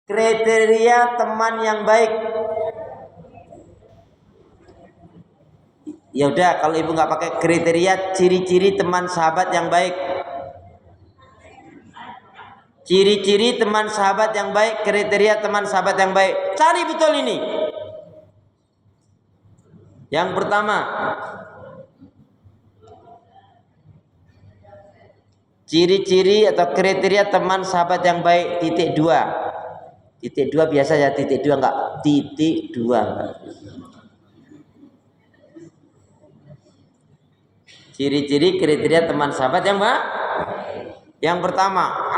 kriteria teman yang baik. Ya udah, kalau ibu nggak pakai kriteria, ciri-ciri teman sahabat yang baik. Ciri-ciri teman sahabat yang baik, kriteria teman sahabat yang baik. Cari betul ini. Yang pertama, ciri-ciri atau kriteria teman sahabat yang baik. Titik dua. Titik dua biasa ya, titik dua enggak titik dua. Ciri-ciri kriteria teman sahabat yang baik. Yang pertama,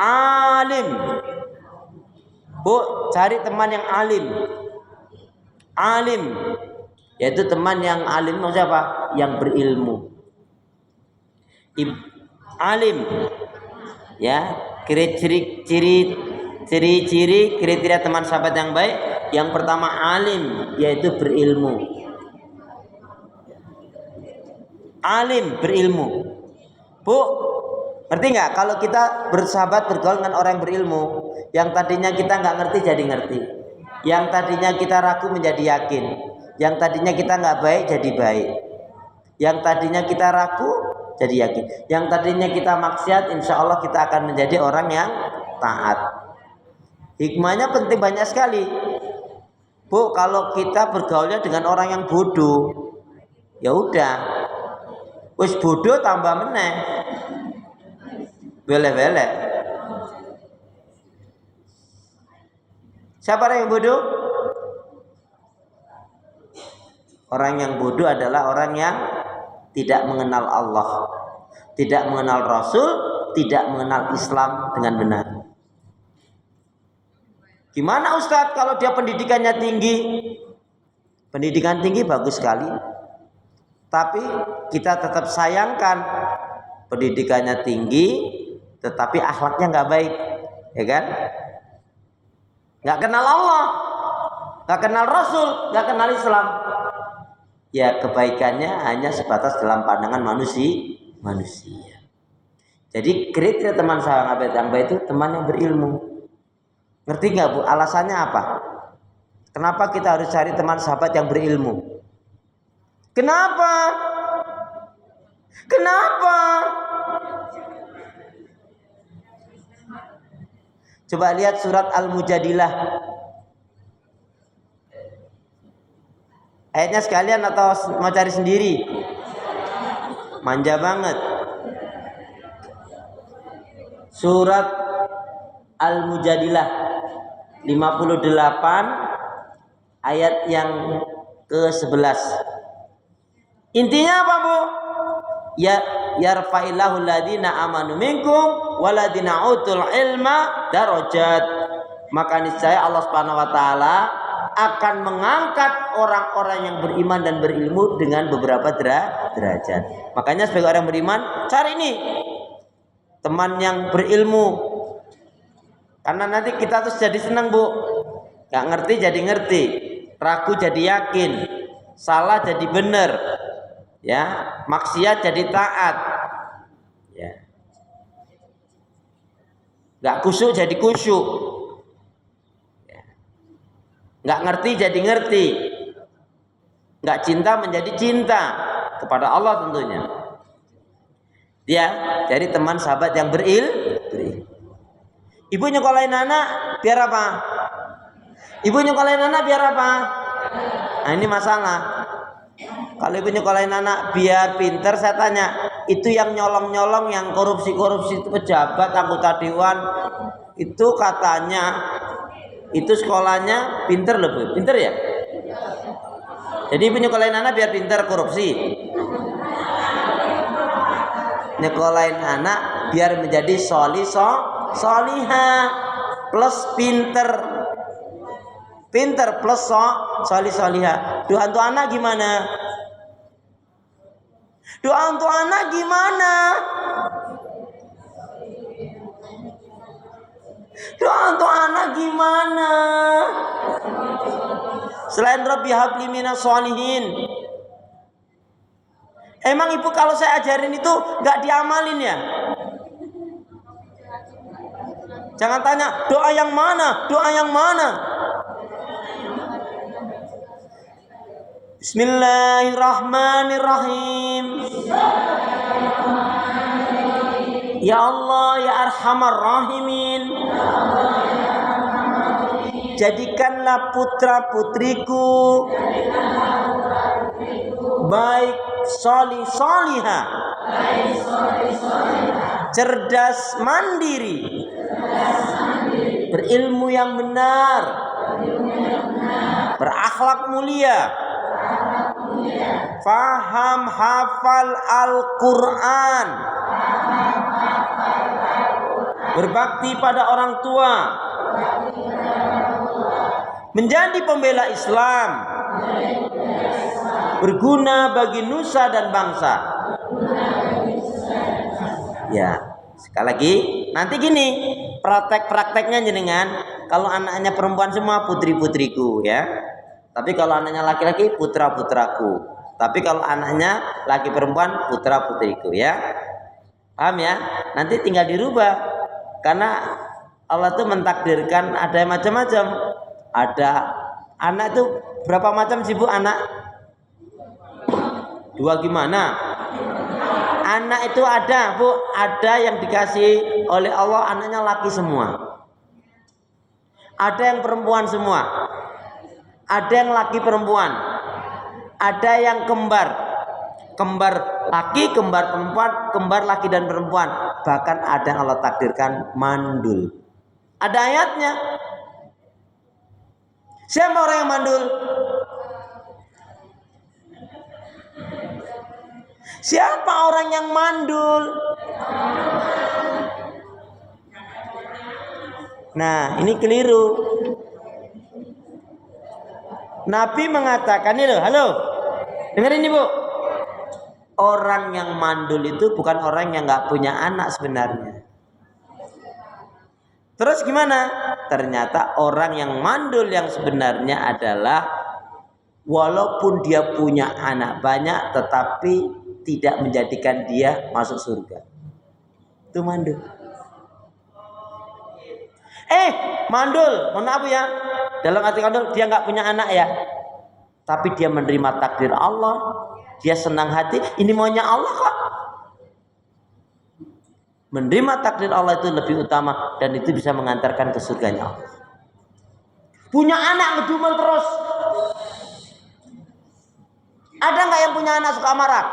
alim. Bu, cari teman yang alim. Alim, yaitu teman yang alim maksudnya apa? Yang berilmu. Alim, ya, ciri-ciri kriteria teman sahabat yang baik. Yang pertama alim, yaitu berilmu. Alim, berilmu. Bu, ngerti nggak? Kalau kita bersahabat bergaul dengan orang yang berilmu, yang tadinya kita nggak ngerti jadi ngerti, yang tadinya kita ragu menjadi yakin, yang tadinya kita nggak baik jadi baik, yang tadinya kita ragu jadi yakin, yang tadinya kita maksiat, insya Allah kita akan menjadi orang yang taat. Hikmahnya penting banyak sekali. Bu, kalau kita bergaulnya dengan orang yang bodoh, ya udah, wis bodoh tambah meneh, bele-bele. Siapa orang yang bodoh? Orang yang bodoh adalah orang yang tidak mengenal Allah, tidak mengenal Rasul, tidak mengenal Islam dengan benar. Gimana Ustadz kalau dia pendidikannya tinggi? Pendidikan tinggi bagus sekali, tapi kita tetap sayangkan pendidikannya tinggi tetapi akhlaknya nggak baik, ya kan? Nggak kenal Allah, nggak kenal Rasul, nggak kenal Islam. Ya kebaikannya hanya sebatas dalam pandangan manusia. Jadi kriteria teman sahabat yang baik itu teman yang berilmu. Ngerti nggak Bu? Alasannya apa? Kenapa kita harus cari teman sahabat yang berilmu? Kenapa? Kenapa? Coba lihat surat Al-Mujadilah. Ayatnya sekalian atau mau cari sendiri? Manja banget. Surat Al-Mujadilah 58 ayat yang ke-11. Intinya apa, Bu? Ya yarfa'illahu alladziina amanu minkum walladziina utul ilma darajat. Maka niscaya Allah Subhanahu wa taala akan mengangkat orang-orang yang beriman dan berilmu dengan beberapa derajat. Makanya sebagai orang beriman, cari ini teman yang berilmu. Karena nanti kita terus jadi senang, Bu. Gak ngerti jadi ngerti, ragu jadi yakin, salah jadi benar, ya, maksiat jadi taat, ya. Gak khusyuk jadi khusyuk, ya. Gak ngerti jadi ngerti, gak cinta menjadi cinta kepada Allah tentunya. Dia jadi teman sahabat yang berilmu. Ibu nyekolahin anak biar apa? Ibu nyekolahin anak biar apa? Nah ini masalah. Kalau ibu nyekolahin anak biar pinter, saya tanya, itu yang nyolong-nyolong, yang korupsi-korupsi itu pejabat, anggota dewan, itu katanya itu sekolahnya pinter loh, Bu. Pinter ya? Jadi ibu nyekolahin anak biar pinter korupsi. Nyekolahin anak biar menjadi solihah plus pinter plus solihah. Doa untuk anak gimana? Doa untuk anak gimana? Doa untuk anak gimana? Selain Rabbi habli minas sholihin. Emang ibu kalau saya ajarin itu nggak diamalin ya? Jangan tanya doa yang mana, doa yang mana. Bismillahirrahmanirrahim. Ya Allah ya Arhamar Rahimin, jadikanlah putra putriku baik solih solihah, cerdas mandiri, berilmu yang benar, berakhlak mulia, faham hafal Al-Quran, berbakti pada orang tua, menjadi pembela Islam, berguna bagi nusa dan bangsa. Ya, sekali lagi, nanti gini prakteknya jenengan. Kalau anaknya perempuan semua putri-putriku ya. Tapi kalau anaknya laki-laki putra-putraku. Tapi kalau anaknya laki perempuan putra-putriku ya. Paham ya? Nanti tinggal dirubah. Karena Allah tuh mentakdirkan ada yang macam-macam. Ada anak itu berapa macam sih Bu anak? 2 gimana? Anak itu ada Bu, ada yang dikasih oleh Allah anaknya laki semua. Ada yang perempuan semua. Ada yang laki perempuan. Ada yang kembar. Kembar laki, kembar perempuan, kembar laki dan perempuan. Bahkan ada yang Allah takdirkan mandul. Ada ayatnya. Siapa orang yang mandul? Siapa orang yang mandul? Nah, ini keliru. Nabi mengatakan ini loh, halo. Dengerin ini Bu. Orang yang mandul itu bukan orang yang nggak punya anak sebenarnya. Terus gimana? Ternyata orang yang mandul yang sebenarnya adalah walaupun dia punya anak banyak tetapi tidak menjadikan dia masuk surga. Itu mandul. Mandul, mohon maaf ya. Dalam arti mandul dia nggak punya anak ya. Tapi dia menerima takdir Allah. Dia senang hati, ini maunya Allah kok. Menerima takdir Allah itu lebih utama dan itu bisa mengantarkan ke surganya Allah. Punya anak ngedumel terus. Ada nggak yang punya anak suka marah?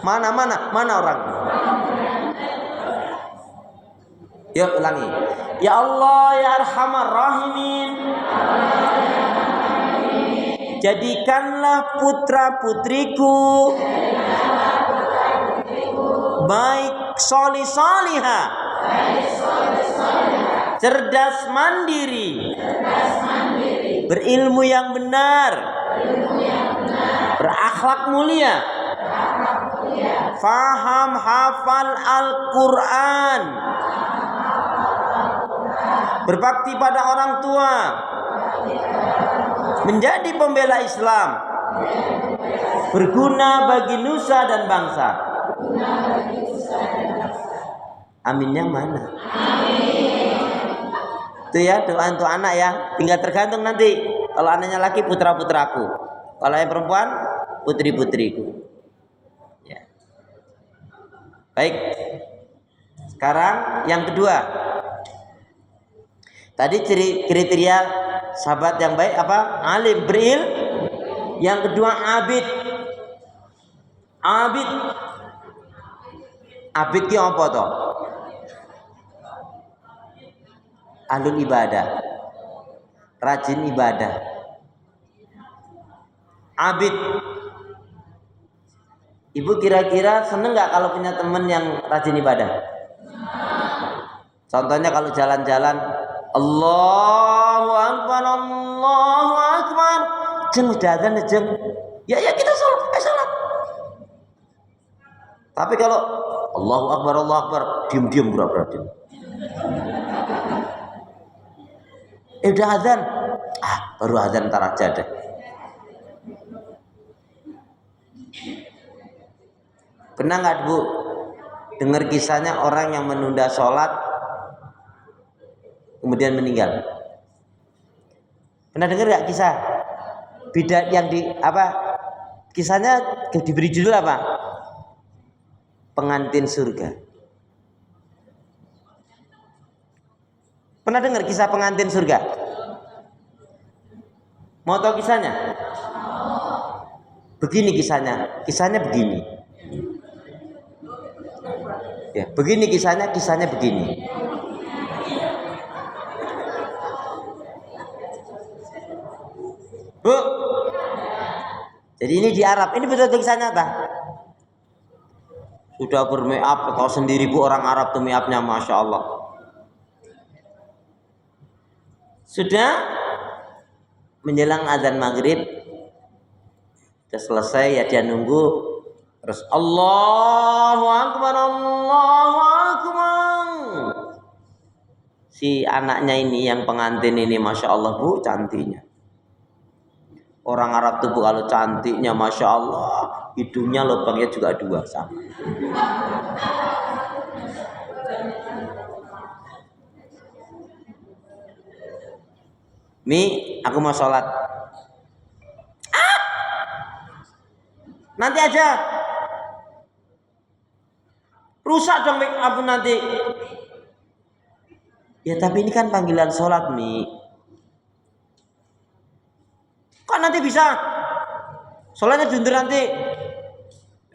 Mana orang? Yuk ulangi. Ya Allah ya Arhamar Rahimin, jadikanlah putra putriku baik solih solihah, cerdas mandiri, berilmu yang benar, berakhlak mulia, faham hafal Al-Quran, berbakti pada orang tua, menjadi pembela Islam, berguna bagi nusa dan bangsa. Aminnya mana? Itu ya doa untuk anak ya. Tinggal tergantung nanti. Kalau anaknya laki putra-putraku, kalau yang perempuan putri-putriku. Ya. Baik. Sekarang yang kedua. Tadi kriteria sahabat yang baik apa? Alim, beril. Yang kedua abid. Abid ki apa to? Ahlul ibadah. Rajin ibadah. Abid. Ibu kira-kira seneng nggak kalau punya teman yang rajin ibadah? Contohnya kalau jalan-jalan, Allahu Akbar, Allahu Akbar. Jeng udah adzan jeng. Ya kita salat. Tapi kalau Allahu Akbar, Allahu Akbar, diam-diam pura-pura diam. Udah adzan. Baru adzan ntar aja deh. Pernah nggak Bu dengar kisahnya orang yang menunda sholat kemudian meninggal. Pernah dengar nggak kisah bidat yang kisahnya diberi judul apa? Pengantin surga. Pernah dengar kisah pengantin surga? Mau tahu kisahnya? Begini kisahnya begini. Ya, begini kisahnya begini. Bu, jadi ini di Arab, ini betul kisah nyata. Sudah bermake up, tahu sendiri bu orang Arab tuh make upnya, masya Allah. Sudah menjelang azan maghrib, sudah selesai ya dia nunggu, terus Allahu Akbar, Allahu Akbar. Si anaknya ini yang pengantin ini, masya Allah bu, cantiknya. Orang Arab tuh bu kalau cantiknya, masya Allah, hidungnya lubangnya juga 2 sama. Mi, aku mau sholat. Nanti aja. Rusak dong make up nanti. Ya tapi ini kan panggilan sholat Mi. Kok nanti bisa? Sholatnya diundur nanti.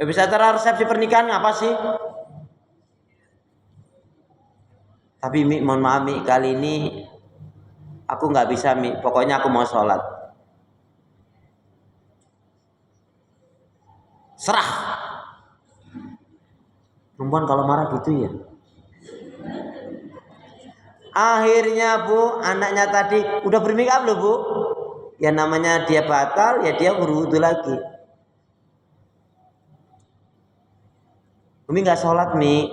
Ya bisa acara resepsi pernikahan apa sih? Tapi Mi, mohon maaf Mi, kali ini aku nggak bisa Mi. Pokoknya aku mau sholat. Serah. Perempuan kalau marah gitu ya. Akhirnya bu, anaknya tadi udah bermake up loh bu. Ya namanya dia batal, ya dia berwudu lagi. Umi nggak sholat Mi,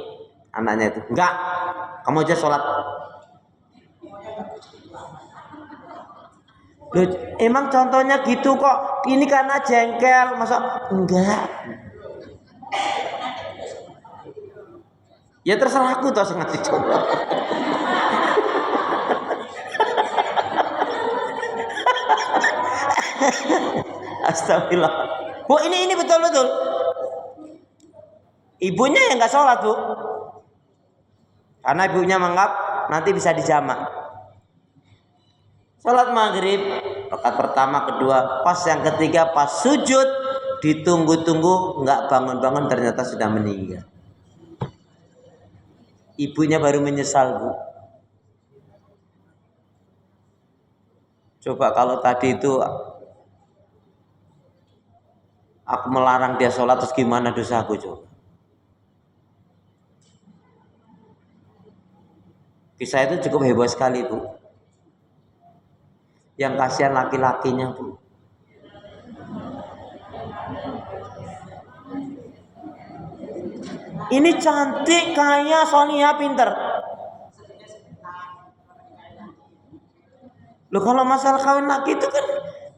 anaknya itu. Enggak, kamu aja sholat. Loh, emang contohnya gitu kok. Ini karena jengkel, masa enggak? Ya terserah aku toh sengaja coba. Astagfirullah. Bu, ini betul-betul. Ibunya yang nggak sholat bu, karena ibunya menganggap nanti bisa dijamak. Sholat maghrib, rakaat pertama, kedua, pas yang ketiga, pas sujud, ditunggu-tunggu, nggak bangun-bangun, ternyata sudah meninggal. Ibunya baru menyesal bu. Coba kalau tadi itu aku melarang dia sholat, terus gimana dosaku coba? Kisah itu cukup heboh sekali bu. Yang kasihan laki-lakinya bu. Ini cantik, kaya, solihah, pinter. Loh kalau masalah kawin laki itu kan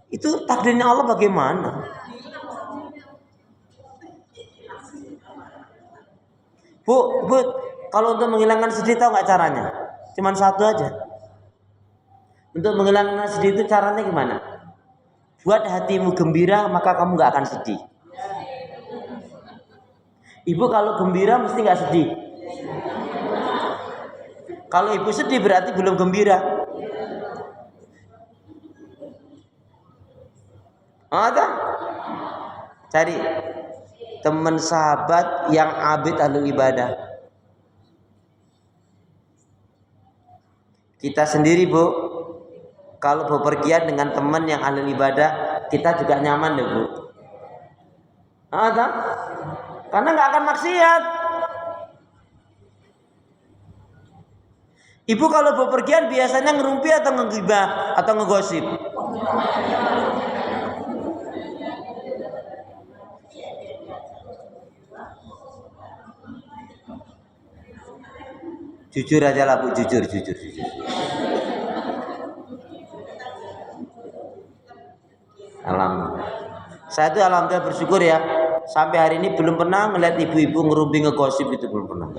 itu takdirnya Allah bagaimana? Bu, kalau untuk menghilangkan sedih tahu nggak caranya? Cuman satu aja. Untuk menghilangkan sedih itu caranya gimana? Buat hatimu gembira, maka kamu nggak akan sedih. Ibu kalau gembira mesti nggak sedih. Kalau ibu sedih berarti belum gembira. Ada? Cari teman sahabat yang abid ahlul ibadah. Kita sendiri bu, kalau bepergian dengan teman yang ahlul ibadah, kita juga nyaman deh bu. Ada? Karena nggak akan maksiat. Ibu kalau bepergian biasanya ngerumpi atau ngegibah atau ngegosip? Jujur aja lah bu, jujur. Alhamdulillah. Saya tuh alhamdulillah bersyukur ya. Sampai hari ini belum pernah ngeliat ibu-ibu ngerumpi ngegosip, itu belum pernah.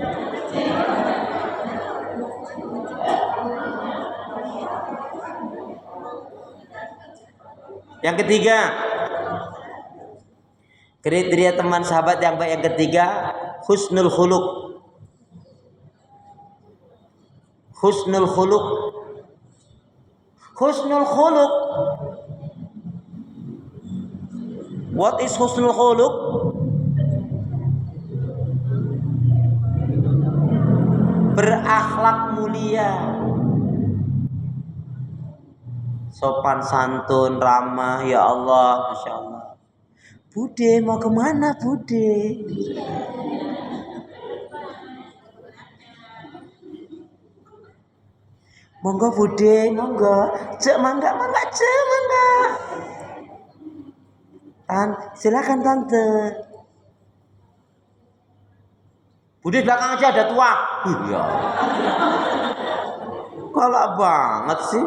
Yang ketiga, kriteria teman sahabat yang baik yang ketiga, husnul khuluq. Husnul khuluq. Husnul khuluq. What is husnul khuluq? Berakhlak mulia, sopan santun, ramah. Ya Allah, Masya Allah. Bude mau kemana Bude? Monggo Bude, monggo. Cek mangga, cek mangga. Silakan tante. Bude belakang aja ada tua. Iya. Galak banget sih.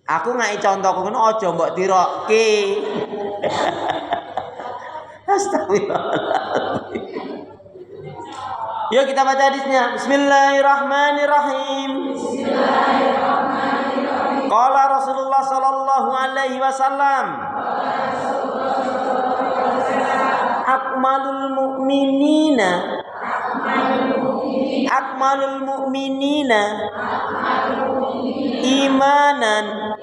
Aku ngai contohku ngono aja mbok tirokke. Astagfirullahaladzim. Yuk kita baca hadisnya. Bismillahirrahmanirrahim. Bismillahirrahmanirrahim. Qala Rasulullah sallallahu alaihi wasallam. Akmalul mu'minina imanan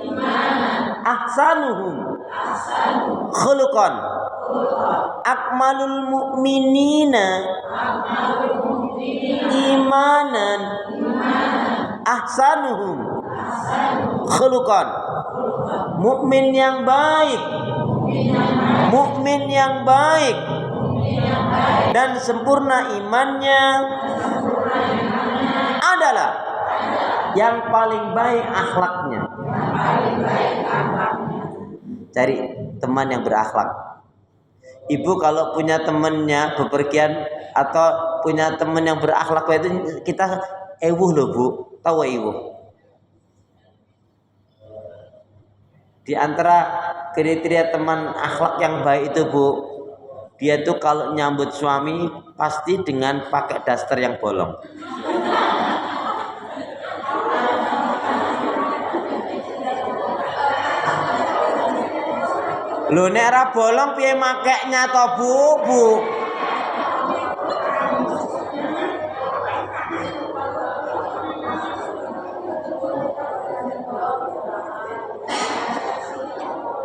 ahsanuhum khuluqan. Akmalul mu'minina imanan ahsanuhum khuluqan. Mukmin yang baik, mukmin yang baik dan sempurna imannya adalah yang paling baik akhlaknya. Cari teman yang berakhlak. Ibu kalau punya temannya bepergian atau punya teman yang berakhlak itu kita ewuh loh Bu, tahu ewuh. Di antara kriteria teman akhlak yang baik itu Bu, dia tuh kalau nyambut suami pasti dengan pakai daster yang bolong. Lho nek ora bolong piye makeknya to Bu?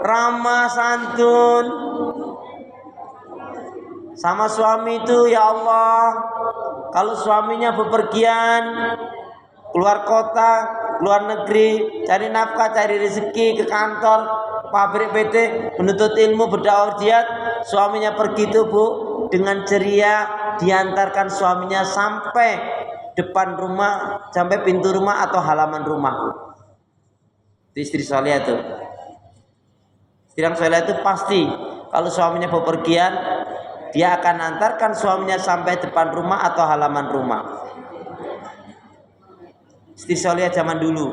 Ramah santun sama suami itu, ya Allah. Kalau suaminya bepergian keluar kota, luar negeri, cari nafkah, cari rezeki, ke kantor, pabrik PT, menuntut ilmu, berdakwah jihad, suaminya pergi tuh Bu, dengan ceria diantarkan suaminya sampai depan rumah, sampai pintu rumah atau halaman rumah. Itu istri soleh itu. Istri yang soleh itu pasti kalau suaminya bepergian, dia akan antarkan suaminya sampai depan rumah atau halaman rumah. Istri soleh zaman dulu.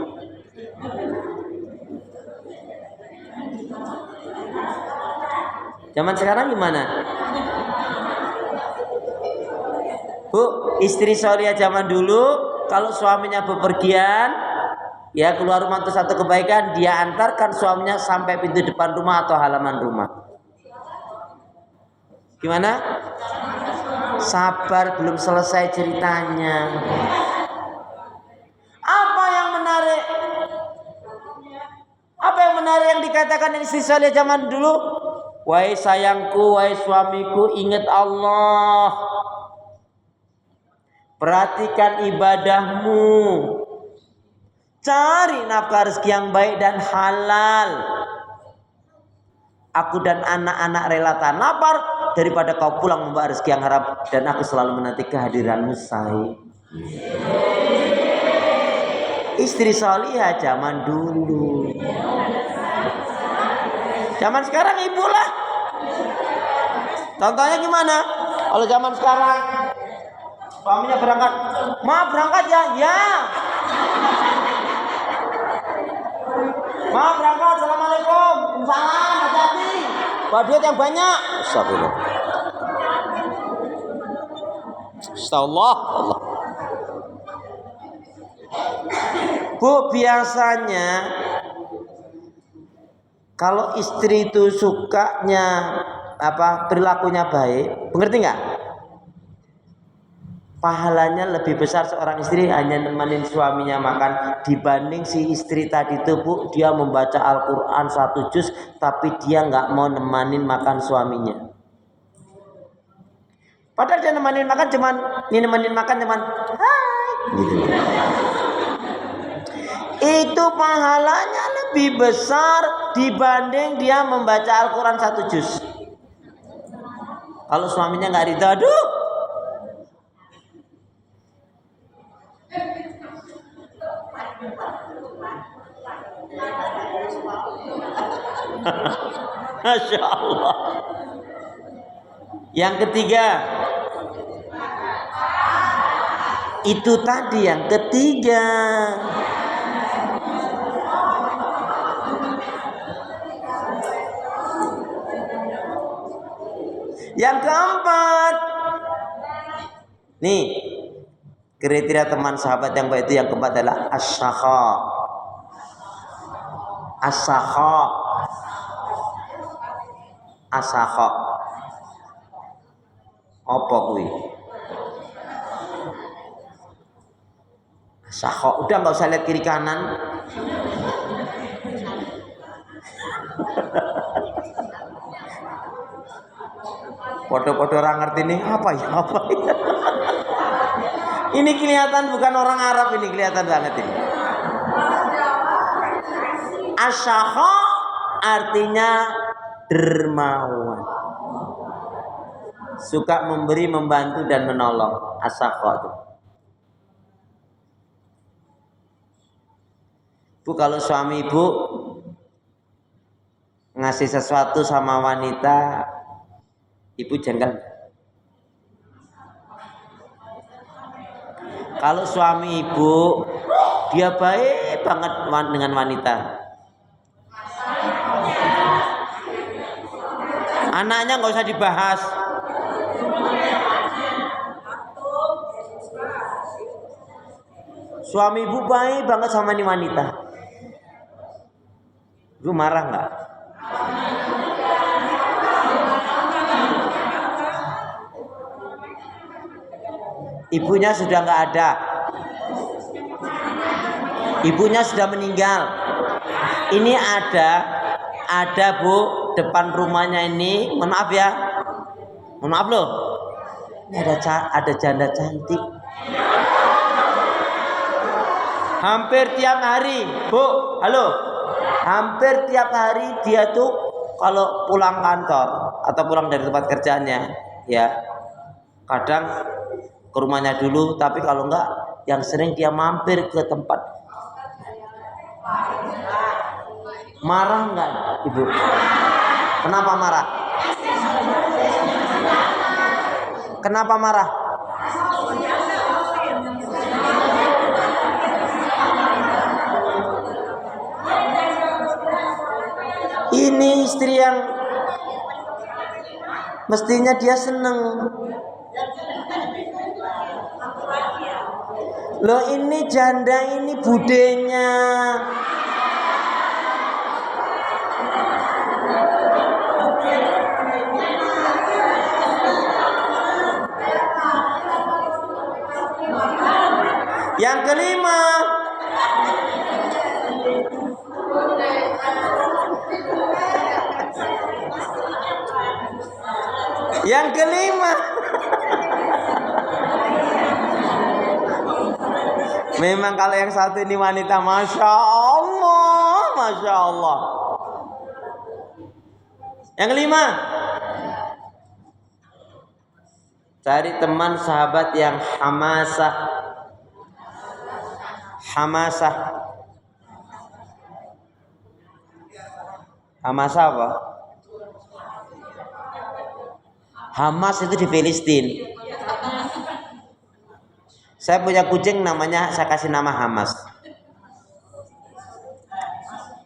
Zaman sekarang gimana? Bu, istri soleh zaman dulu kalau suaminya bepergian, ya keluar rumah itu satu kebaikan, dia antarkan suaminya sampai pintu depan rumah atau halaman rumah. Gimana? Sabar, belum selesai ceritanya. Apa yang menarik? Apa yang menarik yang dikatakan istri soleh zaman dulu? Wahai sayangku, wahai suamiku, ingat Allah. Perhatikan ibadahmu. Cari nafkah rezeki yang baik dan halal. Aku dan anak-anak rela tahan lapar daripada kau pulang membawa rezeki yang haram, dan aku selalu menanti kehadiranmu, say. Istri salihah zaman dulu. Zaman sekarang ibu lah. Contohnya gimana? Kalau zaman sekarang suaminya berangkat, "Ma berangkat ya?" "Ya." "Ma berangkat, assalamualaikum." "Salam, hati-hati. Bawa duit yang banyak." Astagfirullah. Astagfirullah. Allah. Bu, biasanya kalau istri itu sukanya perilakunya baik, mengerti nggak? Pahalanya lebih besar seorang istri hanya nemenin suaminya makan dibanding si istri tadi itu, Bu, dia membaca Al-Quran 1 juz tapi dia nggak mau nemenin makan suaminya. Padahal dia nemenin makan cuman hai gitu. Itu pahalanya lebih besar dibanding dia membaca Al-Quran 1 juz. Kalau suaminya nggak ridho, aduh, Masya Allah. Yang ketiga, itu tadi yang ketiga. Yang keempat, nih kriteria teman sahabat yang baik itu yang keempat adalah as-sakha. As-sakha. As-sakha. Apa kuwi? As-sakha. Udah nggak usah lihat kiri kanan. Podo-podo orang ngerti nih apa ya? Ini kelihatan bukan orang Arab, ini kelihatan banget ini. As-sakha artinya dermawan, suka memberi, membantu dan menolong. As-sakha itu. Bu, kalau suami ibu ngasih sesuatu sama wanita, ibu jengkel. Kalau suami ibu dia baik banget dengan wanita, anaknya nggak usah dibahas. Suami ibu baik banget sama ini wanita, ibu marah nggak? Ibunya sudah nggak ada, ibunya sudah meninggal. Ini ada Bu, depan rumahnya ini, mohon maaf ya, mohon maaf loh, ini ada janda cantik. Hampir tiap hari, Bu, halo, hampir tiap hari dia tuh kalau pulang kantor atau pulang dari tempat kerjanya, ya kadang ke rumahnya dulu, tapi kalau enggak yang sering dia mampir ke tempat. Marah enggak ibu? Kenapa marah? Kenapa marah? Ini istri yang mestinya dia seneng. Loh, ini janda, ini budenya. Yang kelima, memang kalau yang satu ini wanita, Masya Allah, Masya Allah. Yang kelima, cari teman sahabat yang hamasah. Hamasah. Hamasah apa? Hamas itu di Filistin. Saya punya kucing namanya, saya kasih nama Hamas.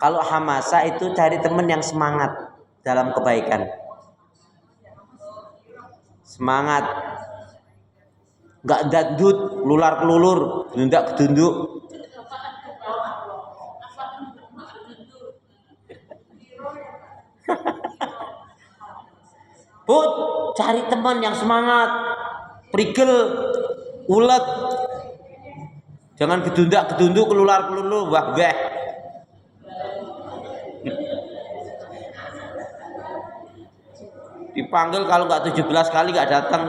Kalau Hamasah itu cari teman yang semangat dalam kebaikan. Semangat. Enggak dandut, lular kelulur, dundak kedunduk. cari teman yang semangat, prigel, ulet. Jangan gedundak-gedunduk, kelular-kelulu, wah-wah. Dipanggil kalau nggak 17 kali nggak datang.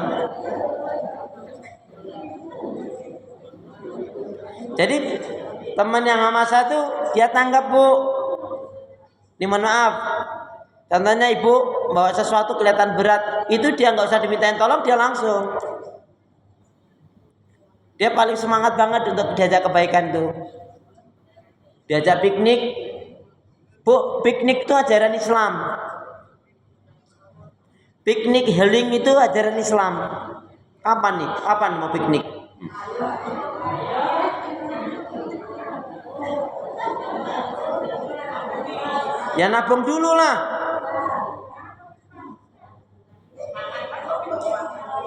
Jadi teman yang sama satu dia tanggap, Bu. Ini mohon maaf. Contohnya ibu bawa sesuatu kelihatan berat, itu dia nggak usah dimintain tolong, dia langsung. Dia paling semangat banget untuk diajak kebaikan tuh. Diajak piknik, Bu, piknik itu ajaran Islam. Piknik healing itu ajaran Islam. Kapan nih? Kapan mau piknik? Ya nabung dulu lah.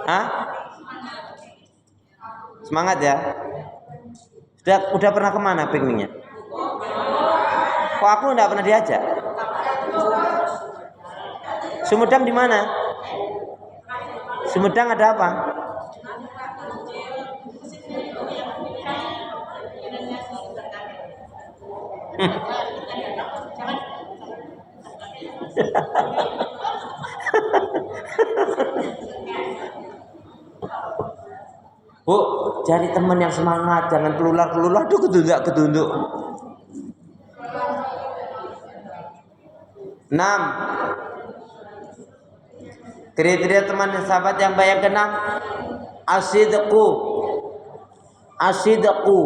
Hah? Semangat ya. Udah pernah kemana pikniknya? Kok aku enggak pernah diajak? Sumedang di mana? Sumedang ada apa? Bu, cari teman yang semangat, jangan kelular-kelular, aduh ketunduk. 6. Kriteria teman dan sahabat yang baik yang ke-6, asidqu. Asidqu.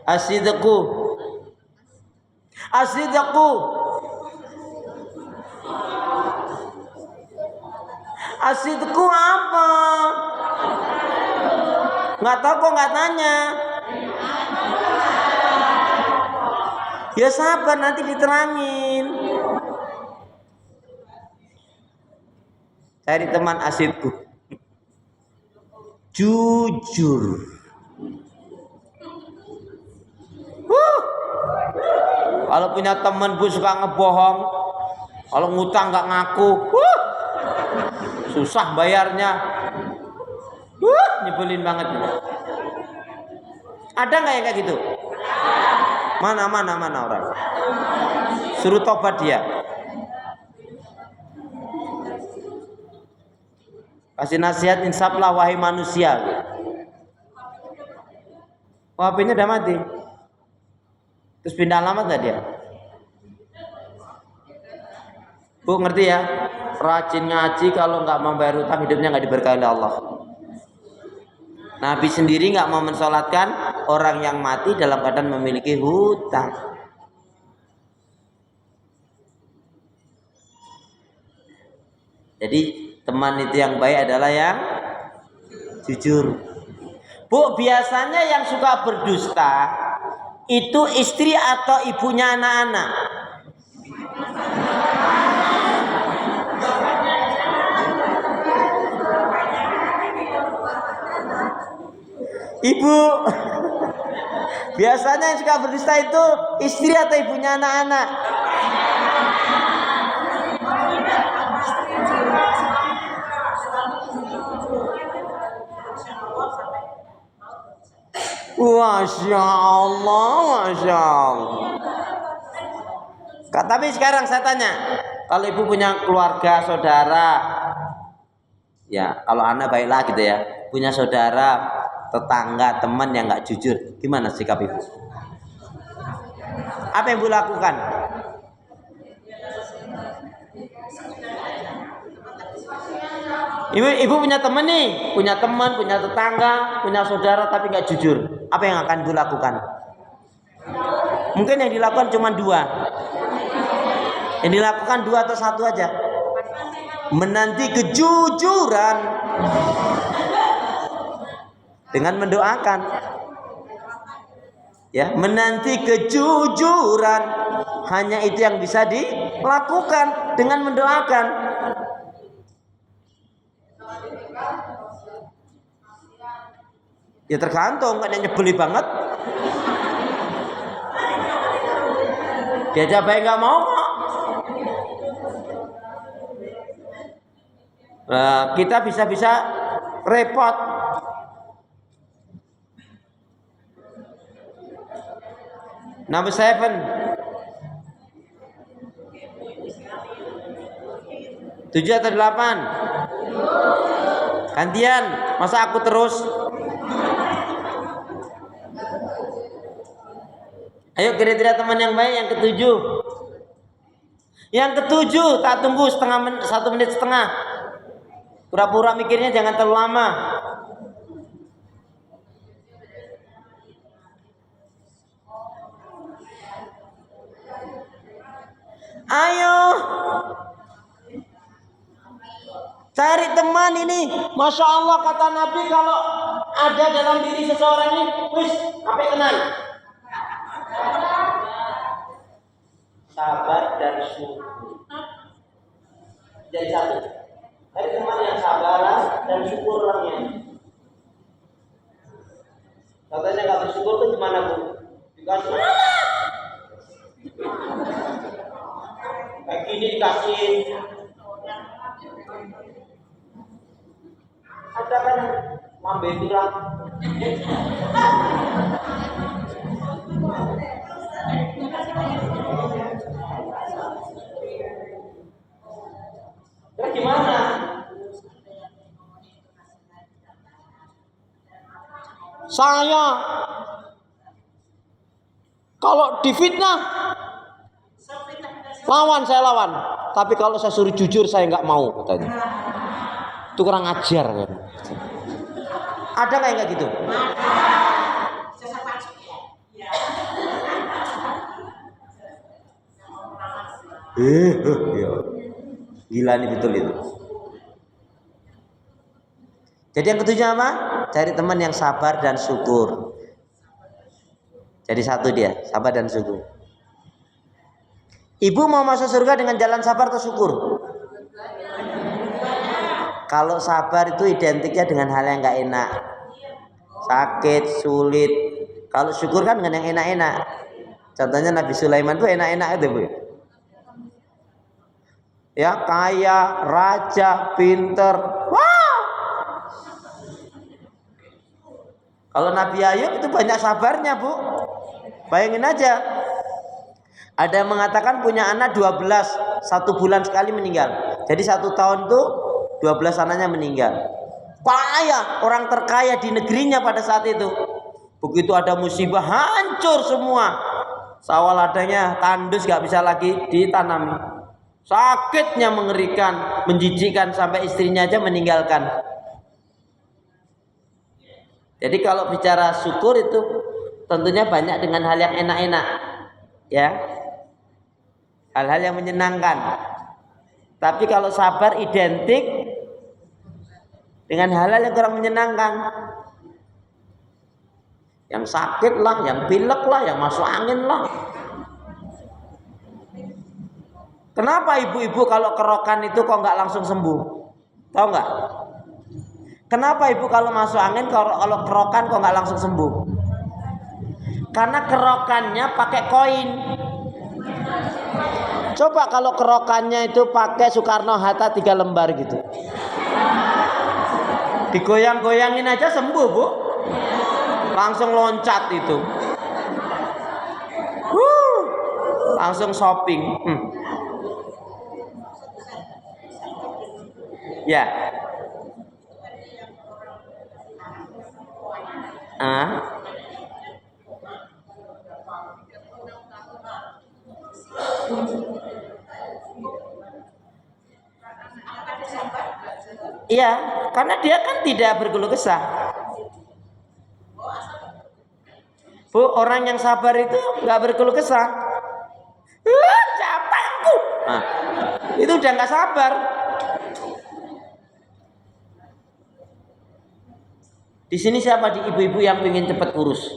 Asidqu. Asidqu. Asidqu apa? Nggak tahu kok nggak tanya. Ya sabar, nanti diterangin. Cari teman asidku. Jujur. Kalau punya teman bu suka ngebohong, kalau ngutang nggak ngaku, susah bayarnya. Nyebelin banget. Ada nggak yang kayak gitu? Mana orang? Suruh tobat dia. Kasih nasihat, insaflah wahai manusia. Oh, HP-nya udah mati. Terus pindah alamat nggak dia? Bu ngerti ya? Rajin ngaji, kalau nggak mau bayar utang hidupnya nggak diberkahi oleh Allah. Nabi sendiri nggak mau mensolatkan orang yang mati dalam keadaan memiliki hutang. Jadi teman itu yang baik adalah yang jujur. Bu, biasanya yang suka berdusta itu istri atau ibunya anak-anak? Ibu. Biasanya yang suka berdusta itu istri atau ibunya anak-anak? Masya Allah. Tapi sekarang saya tanya, kalau ibu punya keluarga, saudara, ya kalau anak baiklah gitu ya, punya saudara, tetangga, teman yang nggak jujur, gimana sikap ibu? Apa yang ibu lakukan? Ibu punya teman nih, punya teman, punya tetangga, punya saudara tapi nggak jujur. Apa yang akan ibu lakukan? Mungkin yang dilakukan cuma 2. Yang dilakukan 2 atau 1 aja. Menanti kejujuran dengan mendoakan. Ya, menanti kejujuran, hanya itu yang bisa dilakukan dengan mendoakan. Ya tergantung, kan yang nyebeli banget. Diajak baik nggak mau kok. Kita bisa-bisa repot. Number 7. 7 atau 8? Gantian, masa aku terus? Ayo kira-kira teman yang baik yang ketujuh. Yang ketujuh, tak tunggu 1 menit setengah. Pura-pura mikirnya jangan terlalu lama. Ayo. Cari teman ini. Masya Allah kata Nabi, kalau ada dalam diri seseorang ini, wis, apa yang kenal? Sabar dan syukur. Jadi satu. Cari teman yang sabar dan syukur orangnya. Katanya nggak bersyukur tuh gimana Bu? Dikasih kayak gini dikasih. Ada kan mambe turang. Terus gimana? Saya kalau difitnah saya lawan. Tapi kalau saya suruh jujur saya nggak mau katanya. Itu kurang ajar kan. Ada nggak yang kayak gitu? Gila nih betul itu. Jadi yang ketujuh apa? Cari teman yang sabar dan syukur. Jadi satu dia, sabar dan syukur. Ibu mau masuk surga dengan jalan sabar atau syukur? Kalau sabar itu identiknya dengan hal yang nggak enak, sakit, sulit. Kalau syukur kan dengan yang enak-enak. Contohnya Nabi Sulaiman tuh enak-enak itu Bu. Ya kaya, raja, pinter. Wah. Kalau Nabi Ayub itu banyak sabarnya Bu. Bayangin aja. Ada yang mengatakan punya anak 12, 1 bulan sekali meninggal. Jadi 1 tahun tuh 12 anaknya meninggal. Kaya, orang terkaya di negerinya pada saat itu. Begitu ada musibah hancur semua. Sawah ladangnya tandus, gak bisa lagi ditanami. Sakitnya mengerikan, menjijikkan sampai istrinya aja meninggalkan. Jadi kalau bicara syukur itu tentunya banyak dengan hal yang enak-enak, ya, hal-hal yang menyenangkan. Tapi kalau sabar identik dengan hal-hal yang kurang menyenangkan, yang sakit lah, yang pilek lah, yang masuk angin lah. Kenapa ibu-ibu kalau kerokan itu kok nggak langsung sembuh? Tahu nggak? Kenapa ibu kalau masuk angin, kalau kerokan kok nggak langsung sembuh? Karena kerokannya pakai koin. Coba kalau kerokannya itu pakai Soekarno Hatta 3 lembar gitu, digoyang-goyangin aja sembuh Bu. Langsung loncat itu, langsung shopping. Ya. Iya, karena dia kan tidak berkeluh kesah. Bu, orang yang sabar itu nggak berkeluh kesah. Capek aku. Nah, itu udah nggak sabar. Di sini siapa di ibu-ibu yang pengen cepat kurus?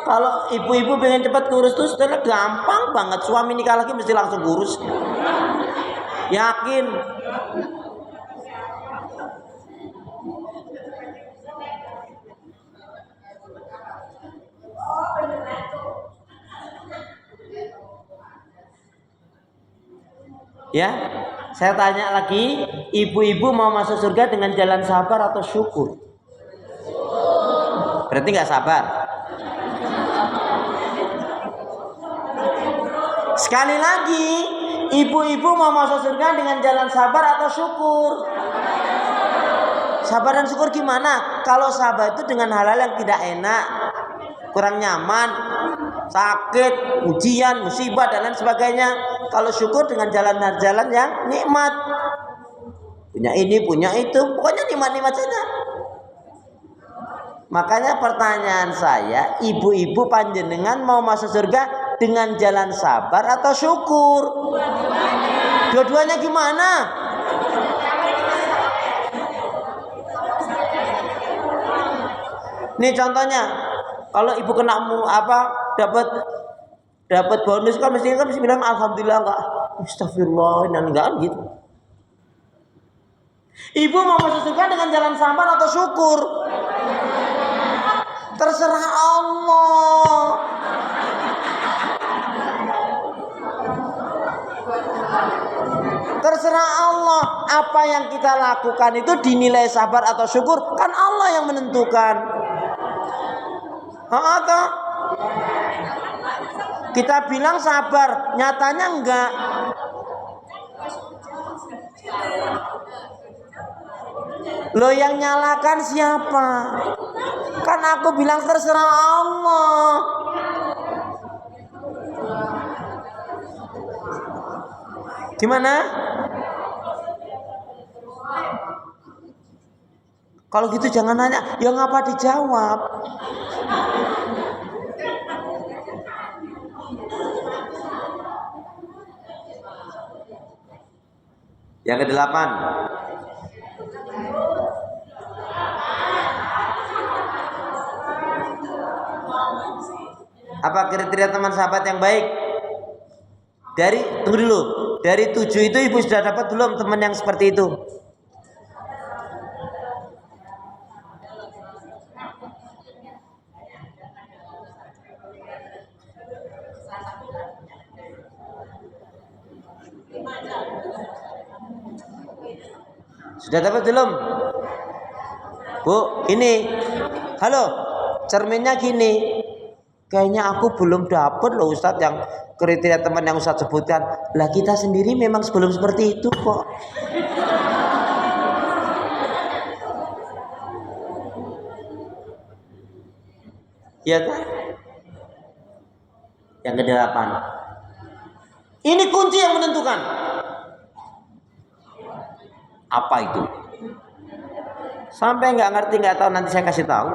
Kalau ibu-ibu pengen cepat kurus tuh sebenarnya gampang banget. Suami nikah lagi mesti langsung kurus. Yakin. Ya, saya tanya lagi, ibu-ibu mau masuk surga dengan jalan sabar atau syukur? Berarti nggak sabar. Sekali lagi, ibu-ibu mau masuk surga dengan jalan sabar atau syukur? Sabar dan syukur gimana? Kalau sabar itu dengan hal-hal yang tidak enak, kurang nyaman, sakit, ujian, musibah dan lain sebagainya. Kalau syukur dengan jalan-jalan yang nikmat, punya ini, punya itu, pokoknya nikmat-nikmat saja. Makanya pertanyaan saya, ibu-ibu panjenengan mau masuk surga dengan jalan sabar atau syukur? Dua-duanya gimana? Nih contohnya, kalau ibu kena dapat bonus kan mesti bilang alhamdulillah, enggak astagfirullah enggak gitu. Ibu mau masuk surga dengan jalan sabar atau syukur? Terserah Allah. Terserah Allah. Apa yang kita lakukan itu dinilai sabar atau syukur, kan Allah yang menentukan. Atau kita bilang sabar, nyatanya enggak. Lo yang nyalakan siapa? Kan aku bilang terserah Allah. Gimana? Kalau gitu jangan nanya, ya ngapa dijawab? Yang ke-8. Apa kriteria teman sahabat yang baik? Tunggu dulu. Dari 7 itu ibu sudah dapat belum teman yang seperti itu? Sudah dapat belum? Bu, ini. Halo, cerminnya gini. Kayaknya aku belum dapat loh Ustadz yang kriteria teman yang Ustadz sebutkan. Lah kita sendiri memang sebelum seperti itu kok. Ya kan? Yang ke-8. Ini kunci yang menentukan. Apa itu? Sampai nggak ngerti, nggak tahu, nanti saya kasih tahu.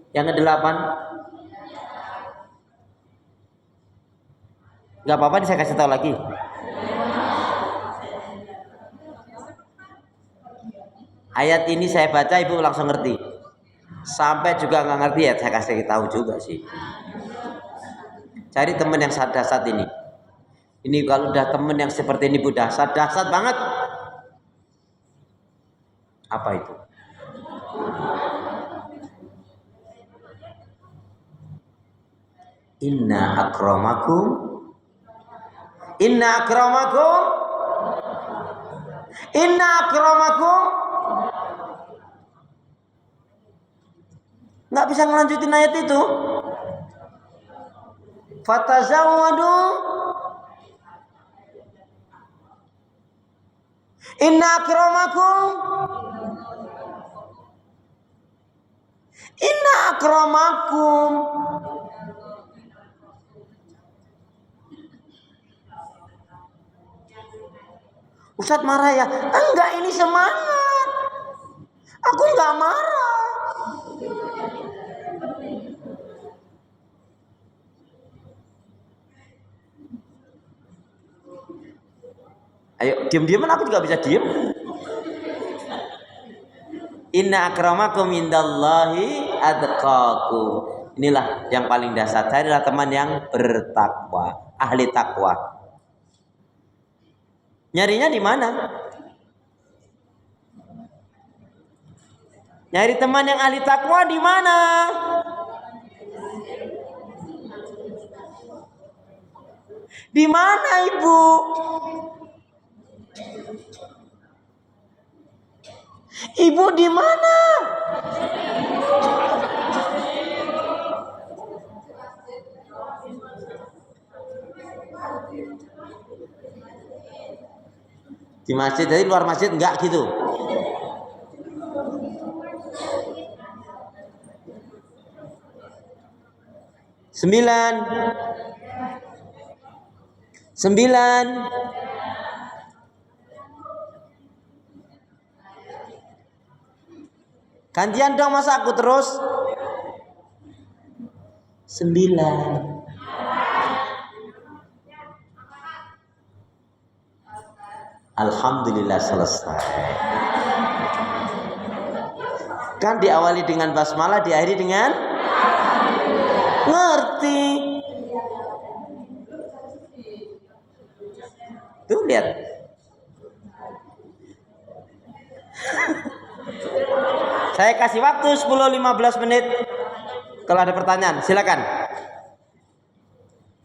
Yang ke-8. Nggak apa-apa, saya kasih tahu lagi. Ayat ini saya baca ibu langsung ngerti. Sampai juga nggak ngerti ya saya kasih tahu juga sih. Cari teman yang dahsyat ini. Ini kalau udah teman yang seperti ini udah dahsyat banget. Apa itu? Inna akramakum nggak bisa ngelanjutin ayat itu. Fatazawwadu inna akramakum. Ustadz marah ya? Enggak, ini semangat. Aku enggak marah. Ayo, diam-diaman aku juga bisa diam. Inna akramakum indallahi atqakum. Inilah yang paling dasar. Carilah teman yang bertakwa, ahli takwa. Nyarinya di mana? Nyari teman yang ahli takwa di mana? Di mana Ibu? Ibu di mana? Di masjid, jadi luar masjid enggak gitu. Sembilan. Gantian dong, masa aku terus. 9. Alhamdulillah selesai. Kan diawali dengan basmalah, diakhiri dengan ngerti. Tuh lihat. Saya kasih waktu 10-15 menit. Kalau ada pertanyaan, silakan.